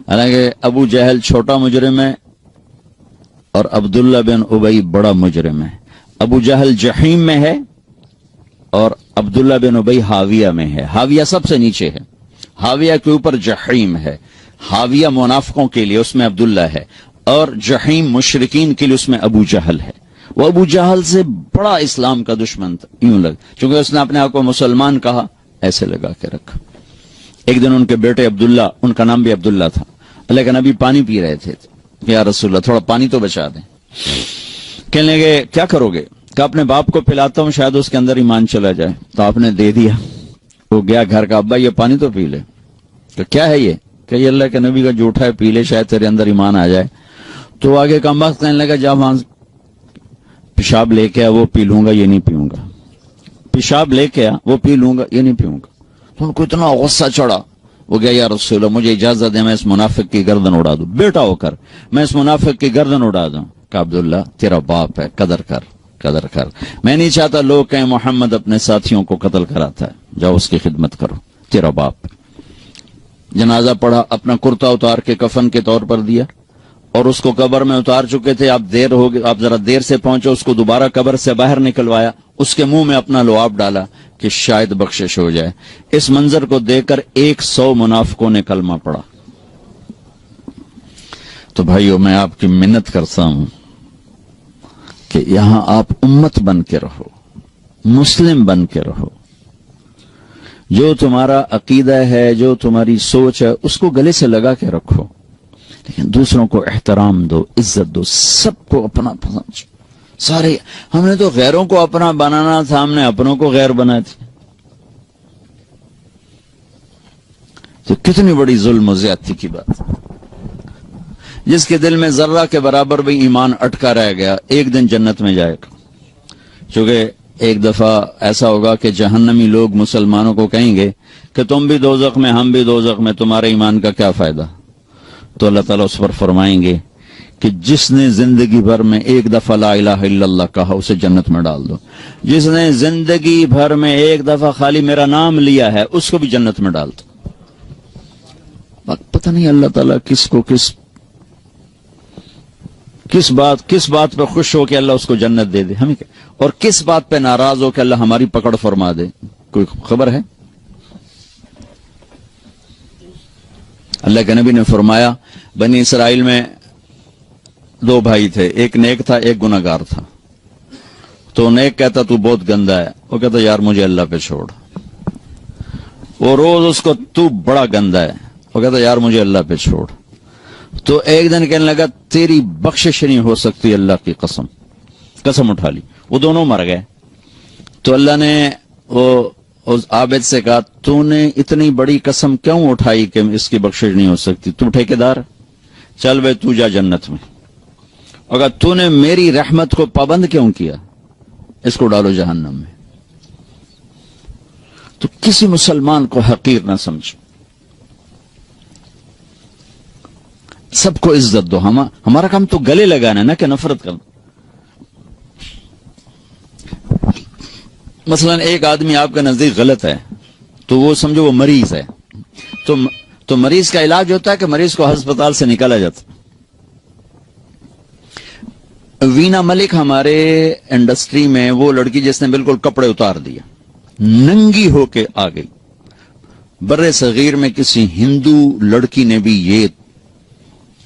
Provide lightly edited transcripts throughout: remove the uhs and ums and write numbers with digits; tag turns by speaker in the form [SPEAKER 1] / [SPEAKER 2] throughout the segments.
[SPEAKER 1] حالانکہ ابو جہل چھوٹا مجرم ہے اور عبداللہ بن ابی بڑا مجرم ہے. ابو جہل جحیم میں ہے اور عبداللہ بن ابی حاویہ میں ہے. حاویہ سب سے نیچے ہے, حاویہ کے اوپر جحیم ہے. حاویہ منافقوں کے لیے, اس میں عبداللہ ہے, اور جحیم مشرکین کے لیے, اس میں ابو جہل ہے. وہ ابو جہل سے بڑا اسلام کا دشمن تھا, یوں لگ, چونکہ اس نے اپنے آپ کو مسلمان کہا, ایسے لگا کے رکھا. ایک دن ان کے بیٹے عبداللہ, ان کا نام بھی عبداللہ تھا, اللہ کے نبی پانی پی رہے تھے, یا رسول اللہ تھوڑا پانی تو بچا دیں. کہنے لگے کیا کرو گے؟ کہ اپنے باپ کو پلاتا ہوں, شاید اس کے اندر ایمان چلا جائے. تو آپ نے دے دیا. وہ گیا گھر کا, ابا یہ پانی تو پی لے. کہ کیا ہے یہ؟ کہ یہ اللہ کے نبی کا جھوٹا ہے, پی لے شاید تیرے اندر ایمان آ جائے. تو آگے کم وقت کہنے لگا جا وہاں پیشاب لے کے آ, وہ پی لوں گا, یہ نہیں پیوں گا. پیشاب لے کے آ, وہ پی لوں گا, یہ نہیں پیوں گا. تو ان کو اتنا غصہ چڑھا, وہ گیا یا رسول اللہ مجھے اجازت دے, میں اس منافق کی گردن اڑا دوں, بیٹا ہو کر میں اس منافق کی گردن اڑا دوں. کہ عبداللہ تیرا باپ ہے, قدر کر, قدر کر. میں نہیں چاہتا لوگ کہیں محمد اپنے ساتھیوں کو قتل کراتا ہے, جاؤ اس کی خدمت کرو, تیرا باپ. جنازہ پڑھا, اپنا کرتا اتار کے کفن کے طور پر دیا, اور اس کو قبر میں اتار چکے تھے. آپ دیر ہو گئے, آپ ذرا دیر سے پہنچے, اس کو دوبارہ قبر سے باہر نکلوایا, اس کے منہ میں اپنا لعاب ڈالا کہ شاید بخشش ہو جائے. اس منظر کو دیکھ کر 100 منافقوں نے کلمہ پڑھا. تو بھائیو میں آپ کی منت کرتا ہوں کہ یہاں آپ امت بن کے رہو, مسلم بن کے رہو. جو تمہارا عقیدہ ہے, جو تمہاری سوچ ہے, اس کو گلے سے لگا کے رکھو, لیکن دوسروں کو احترام دو, عزت دو, سب کو اپنا پسند. سارے ہم نے تو غیروں کو اپنا بنانا تھا, ہم نے اپنوں کو غیر بنائے تھے. تو کتنی بڑی ظلم و زیادتی کی بات. جس کے دل میں ذرہ کے برابر بھی ایمان اٹکا رہ گیا, ایک دن جنت میں جائے گا. چونکہ ایک دفعہ ایسا ہوگا کہ جہنمی لوگ مسلمانوں کو کہیں گے کہ تم بھی دوزخ میں, ہم بھی دوزخ میں, تمہارے ایمان کا کیا فائدہ؟ تو اللہ تعالیٰ اس پر فرمائیں گے کہ جس نے زندگی بھر میں ایک دفعہ لا الہ الا اللہ کہا, اسے جنت میں ڈال دو. جس نے زندگی بھر میں ایک دفعہ خالی میرا نام لیا ہے, اس کو بھی جنت میں ڈال دو. پتہ نہیں اللہ تعالیٰ کس کو کس بات پہ خوش ہو کہ اللہ اس کو جنت دے دے, ہمیں کیا, اور کس بات پہ ناراض ہو کہ اللہ ہماری پکڑ فرما دے, کوئی خبر ہے؟ اللہ کے نبی نے فرمایا بنی اسرائیل میں 2 بھائی تھے, ایک نیک تھا, ایک گناہگار تھا. تو نیک کہتا تو بہت گندا ہے, وہ کہتا یار مجھے اللہ پہ چھوڑ. وہ روز اس کو تو بڑا گندا ہے, وہ کہتا یار مجھے اللہ پہ چھوڑ. تو ایک دن کہنے لگا تیری بخشش نہیں ہو سکتی, اللہ کی قسم اٹھا لی. وہ دونوں مر گئے. تو اللہ نے وہ اس عابد سے کہا تو نے اتنی بڑی قسم کیوں اٹھائی کہ اس کی بخشش نہیں ہو سکتی؟ تو ٹھیکیدار, چل بے تو جا جنت میں. اگر تو نے میری رحمت کو پابند کیوں کیا, اس کو ڈالو جہنم میں. تو کسی مسلمان کو حقیر نہ سمجھو, سب کو عزت دو. ہمارا کام تو گلے لگانا ہے نہ کہ نفرت کرنا. مثلا ایک آدمی آپ کے نزدیک غلط ہے تو وہ سمجھو وہ مریض ہے, تو مریض کا علاج ہوتا ہے کہ مریض کو ہسپتال سے نکالا جاتا. وینا ملک ہمارے انڈسٹری میں وہ لڑکی جس نے بالکل کپڑے اتار دیا, ننگی ہو کے آ گئی. بر صغیر میں کسی ہندو لڑکی نے بھی یہ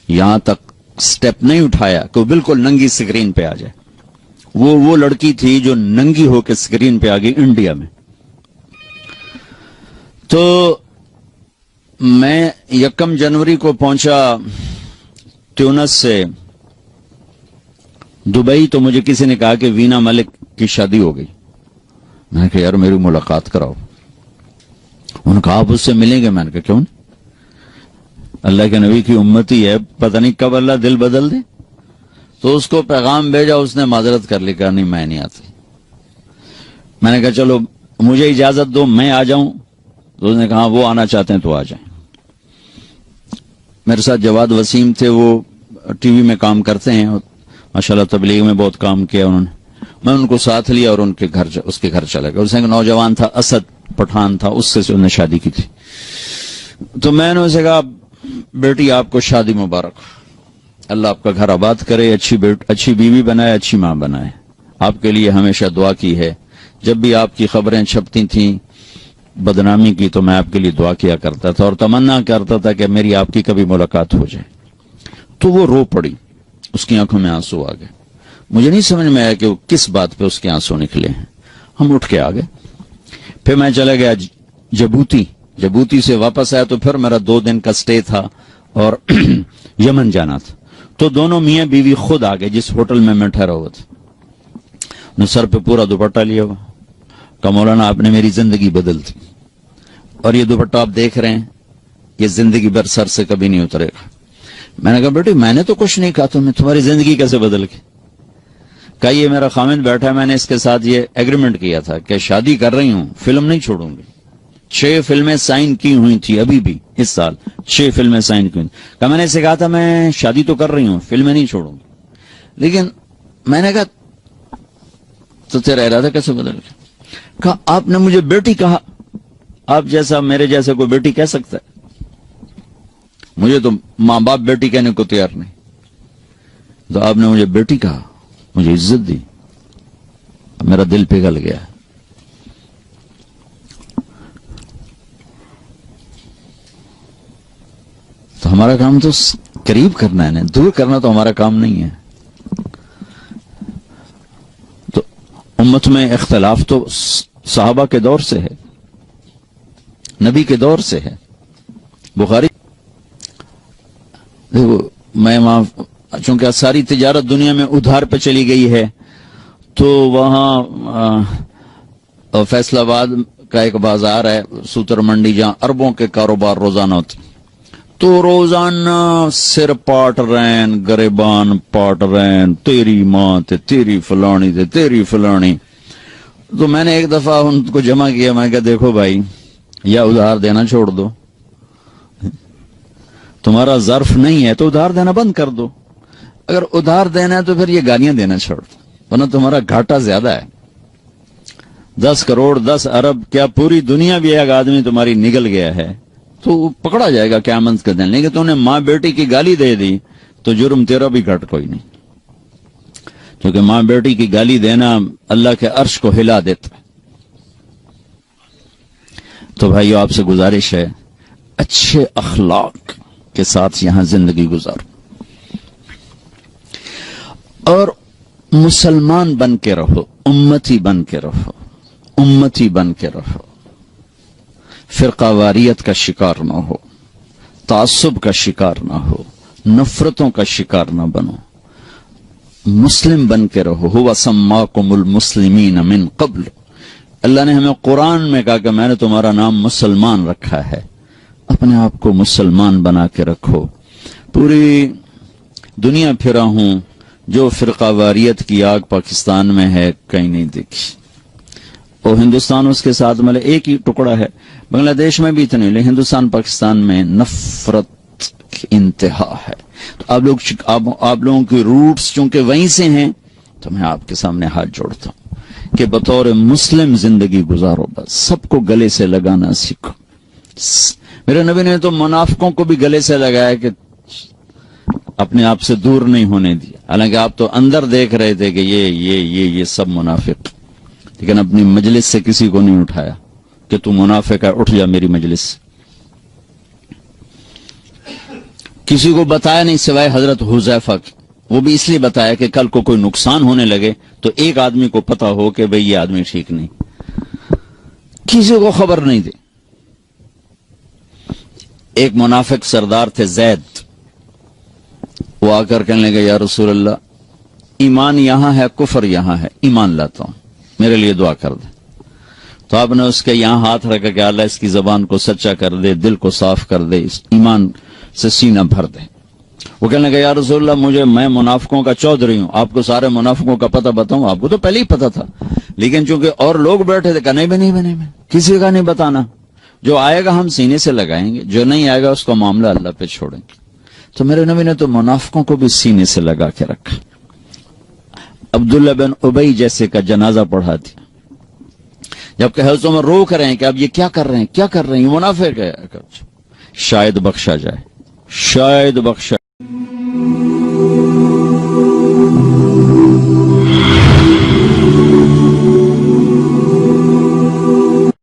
[SPEAKER 1] یہاں تک سٹیپ نہیں اٹھایا کہ وہ بالکل ننگی سکرین پہ آ جائے. وہ لڑکی تھی جو ننگی ہو کے سکرین پہ آ گئی انڈیا میں. تو میں 1 جنوری کو پہنچا تیونس سے دبئی, تو مجھے کسی نے کہا کہ وینا ملک کی شادی ہو گئی. میں نے کہا یار میری ملاقات کراؤ. انہوں نے کہا آپ اس سے ملیں گے. میں نے کہا کیوں نہیں, اللہ کے نبی کی امتی ہے, پتہ نہیں کب اللہ دل بدل دے. تو اس کو پیغام بھیجا, اس نے معذرت کر لی, کہا نہیں میں نہیں آتی. میں نے کہا چلو مجھے اجازت دو میں آ جاؤں. تو اس نے کہا وہ آنا چاہتے ہیں تو آ جائیں. میرے ساتھ جواد وسیم تھے, وہ ٹی وی میں کام کرتے ہیں, माशाल्लाह तबलीग में बहुत काम किया उन्होंने। मैं उनको साथ लिया और उसके घर चला गया। उसने एक नौजवान था, असद पठान था, उससे उसने शादी की थी। तो मैंने उसे कहा, बेटी आपको शादी मुबारक, अल्लाह आपका घर आबाद करे, अच्छी बीवी बनाए, अच्छी मां बनाए। आपके लिए हमेशा दुआ की है। जब भी आपकी खबरें छपती थीं बदनामी की, तो मैं आपके लिए दुआ किया करता था और तमन्ना करता था कि मेरी आपकी कभी मुलाकात हो जाए। तो वो रो पड़ी, उसकी आंखों में आंसू आ गए। मुझे नहीं समझ में आया कि वो किस बात पे उसके आंसू निकले हैं। हम उठ के आ गए। फिर मैं चला गया जबूती से वापस आया तो फिर मेरा 2 दिन का स्टे था और यमन जाना था। तो दोनों मियां बीवी खुद आ गए जिस होटल में मैं ठहरा हुआ था। उन्हें सर पे पूरा दुपट्टा लिया हुआ, कहा मौलाना आपने मेरी जिंदगी बदल दी, और ये दुपट्टा आप देख रहे हैं, ये जिंदगी भर सर से कभी नहीं उतरेगा। मैंने कहा बेटी मैंने तो कुछ नहीं कहा, तुम्हारी जिंदगी कैसे बदल गई? कहा ये मेरा खामिद बैठा है, मैंने इसके साथ ये एग्रीमेंट किया था कि शादी कर रही हूं, फिल्म नहीं छोड़ूंगी। 6 फिल्में साइन की हुई थी, अभी भी इस साल 6 फिल्में साइन की हुई। कहा मैंने इसे कहा था मैं शादी तो कर रही हूं, फिल्में नहीं छोड़ूंगी। लेकिन मैंने कहा तो तेरा इरादा कैसे बदल गया? कहा आपने मुझे बेटी कहा, आप जैसा मेरे जैसे कोई बेटी कह सकता है? मुझे तो मां बाप बेटी कहने को तैयार नहीं, तो आपने मुझे बेटी कहा, मुझे इज्जत दी, मेरा दिल पिघल गया। तो हमारा काम तो करीब करना है ना, दूर करना तो हमारा काम नहीं है। तो उम्मत में इख्तलाफ तो सहाबा के दौर से है, नबी के दौर से है। बुखारी देखो, मैं वहां चूंकि सारी तिजारत दुनिया में उधार पे चली गई है, तो वहां फैसलाबाद का एक बाजार है, सूतर मंडी, जहां अरबों के कारोबार रोजाना होते, तो रोजाना सिर पाट रैन, गरेबान पाट रैन, तेरी मां ते तेरी फलानी ते तेरी फलानी। तो मैंने एक दफा उनको जमा किया, मैं कहा देखो भाई, या उधार देना छोड़ दो, तुम्हारा ज़र्फ नहीं है तो उधार देना बंद कर दो। अगर उधार देना है तो फिर ये गालियां देना छोड़ दो, वरना तुम्हारा घाटा ज्यादा है। 10 करोड़ 10 अरब, क्या पूरी दुनिया भी एक आदमी तुम्हारी निगल गया है तो पकड़ा जाएगा क़यामत के दिन। लेकिन तुमने मां बेटी की गाली दे दी तो जुर्म तेरा भी घट कोई नहीं, क्योंकि मां बेटी की गाली देना अल्लाह के अर्श को हिला देता। तो भाइयों आपसे गुजारिश है, अच्छे अखलाक के साथ यहां जिंदगी गुजारो और मुसलमान बन के रहो, उम्मती बन के रहो, उम्मती बन के रहो। फिरकावारियत का शिकार ना हो, तासुब का शिकार ना हो, नफरतों का शिकार ना बनो, मुस्लिम बन के रहो। हुवा सम्माकुमुल मुस्लिमीन मिन क़ब्ल, अल्लाह ने हमें कुरान में कहा कि मैंने तुम्हारा नाम मुसलमान रखा है। अपने आप को मुसलमान बना के रखो। पूरी दुनिया फिरा हूं, जो फिरकावारियत की आग पाकिस्तान में है कहीं नहीं देखी, और हिंदुस्तान उसके साथ मतलब एक ही टुकड़ा है। बांग्लादेश में भी इतने, लेकिन हिंदुस्तान पाकिस्तान में नफरत की इंतहा है। तो आप लोगों की रूट्स चूंकि वहीं से हैं, तो मैं आपके सामने हाथ जोड़ता हूं कि बतौर मुस्लिम जिंदगी गुजारो, बस सबको गले से लगाना सीखो। मेरे नबी ने तो मुनाफिकों को भी गले से लगाया कि अपने आप से दूर नहीं होने दिया। हालांकि आप तो अंदर देख रहे थे कि ये सब मुनाफिक, लेकिन अपनी मजलिस से किसी को नहीं उठाया कि तू मुनाफिक है, उठ जा मेरी मजलिस से। किसी को बताया नहीं सिवाय हजरत हुजैफा की, वो भी इसलिए बताया कि कल को कोई नुकसान होने लगे तो एक आदमी को पता हो कि भाई ये आदमी ठीक नहीं, किसी को खबर नहीं दी। एक मुनाफिक सरदार थे जैद, वो आकर कहने लगे या रसूल अल्लाह, ईमान यहां है, कुफर यहां है, ईमान लाता हूं, मेरे लिए दुआ कर दे। तो आपने उसके यहां हाथ रखा कि अल्लाह इसकी जबान को सच्चा कर दे, दिल को साफ कर दे, इस ईमान से सीना भर दे। वो कहने लगे या रसूल अल्लाह, मैं मुनाफिकों का चौधरी हूं, आपको सारे मुनाफिकों का पता बताऊं? आपको तो पहले ही पता था, लेकिन चूंकि और लोग बैठे थे, कहा नहीं, किसी का नहीं बताना, जो आएगा हम सीने से लगाएंगे, जो नहीं आएगा उसका मामला अल्लाह पे छोड़ेंगे। तो मेरे नबी ने तो मुनाफिकों को भी सीने से लगा के रखा। عبداللہ بن ابی جیسے کا جنازہ پڑھا دیا. جبکہ حضرت عمر روک رہے ہیں کہ اب یہ کیا کر رہے ہیں، کیا کر رہے ہیں، یہ منافق ہے. شاید بخشا جائے، شاید بخشا